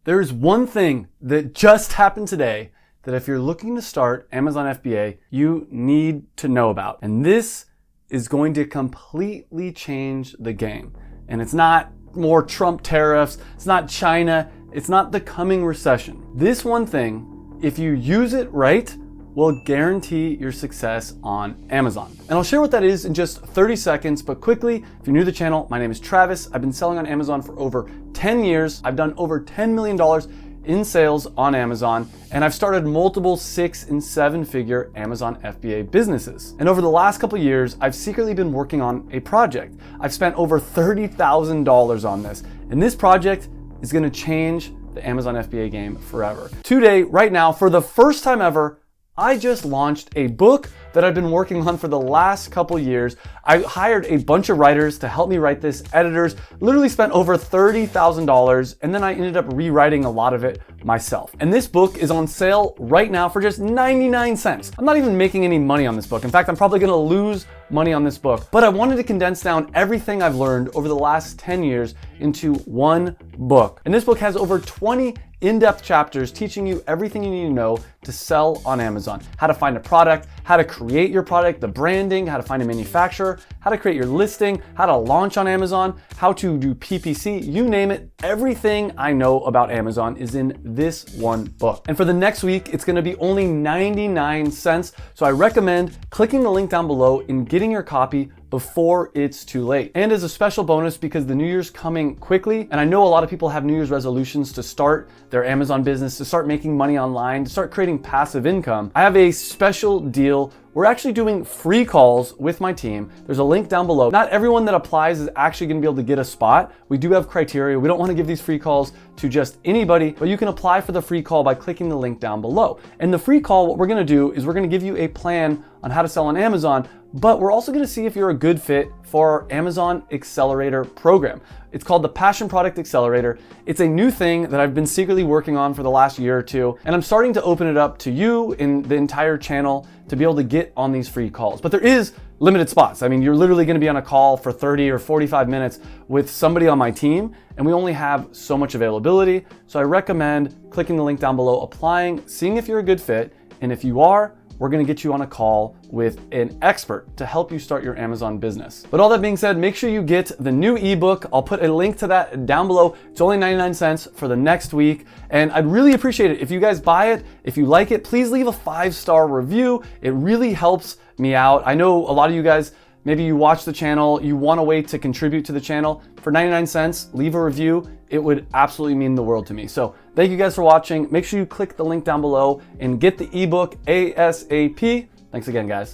There's one thing that just happened today that if you're looking to start Amazon FBA, you need to know about. And this is going to completely change the game. And it's not more Trump tariffs, it's not China, it's not the coming recession. This one thing, if you use it right, will guarantee your success on Amazon. And I'll share what that is in just 30 seconds, but quickly, if you're new to the channel, my name is Travis. I've been selling on Amazon for over 10 years. I've done over $10 million in sales on Amazon, and I've started multiple 6- and 7-figure Amazon FBA businesses. And over the last couple of years, I've secretly been working on a project. I've spent over $30,000 on this, and this project is gonna change the Amazon FBA game forever. Today, right now, for the first time ever, I just launched a book that I've been working on for the last couple years. I hired a bunch of writers to help me write this, editors, literally spent over $30,000, and then I ended up rewriting a lot of it myself. And this book is on sale right now for just 99 cents. I'm not even making any money on this book. In fact, I'm probably gonna lose money on this book, but I wanted to condense down everything I've learned over the last 10 years into one book. And this book has over 20 in-depth chapters teaching you everything you need to know to sell on Amazon. How to find a product, how to create your product, the branding, how to find a manufacturer, how to create your listing, how to launch on Amazon, how to do PPC, you name it. Everything I know about Amazon is in this one book. And for the next week, it's gonna be only 99 cents. So I recommend clicking the link down below and getting your copy before it's too late. And as a special bonus, because the New Year's coming quickly, and I know a lot of people have New Year's resolutions to start their Amazon business, to start making money online, to start creating passive income, I have a special deal. We're actually doing free calls with my team. There's a link down below. Not everyone that applies is actually gonna be able to get a spot. We do have criteria. We don't wanna give these free calls to just anybody, but you can apply for the free call by clicking the link down below. And the free call, what we're gonna do is we're gonna give you a plan on how to sell on Amazon, but we're also gonna see if you're a good fit for our Amazon Accelerator program. It's called the Passion Product Accelerator. It's a new thing that I've been secretly working on for the last year or two, and I'm starting to open it up to you and the entire channel to be able to get on these free calls. But there is limited spots. I mean, you're literally gonna be on a call for 30 or 45 minutes with somebody on my team, and we only have so much availability. So I recommend clicking the link down below, applying, seeing if you're a good fit, and if you are, we're gonna get you on a call with an expert to help you start your Amazon business. But all that being said, make sure you get the new ebook. I'll put a link to that down below. It's only 99 cents for the next week. And I'd really appreciate it if you guys buy it. If you like it, please leave a 5-star review. It really helps me out. I know a lot of you guys, maybe you watch the channel, you want a way to contribute to the channel. For 99 cents, leave a review. It would absolutely mean the world to me. So thank you guys for watching. Make sure you click the link down below and get the ebook ASAP. Thanks again, guys.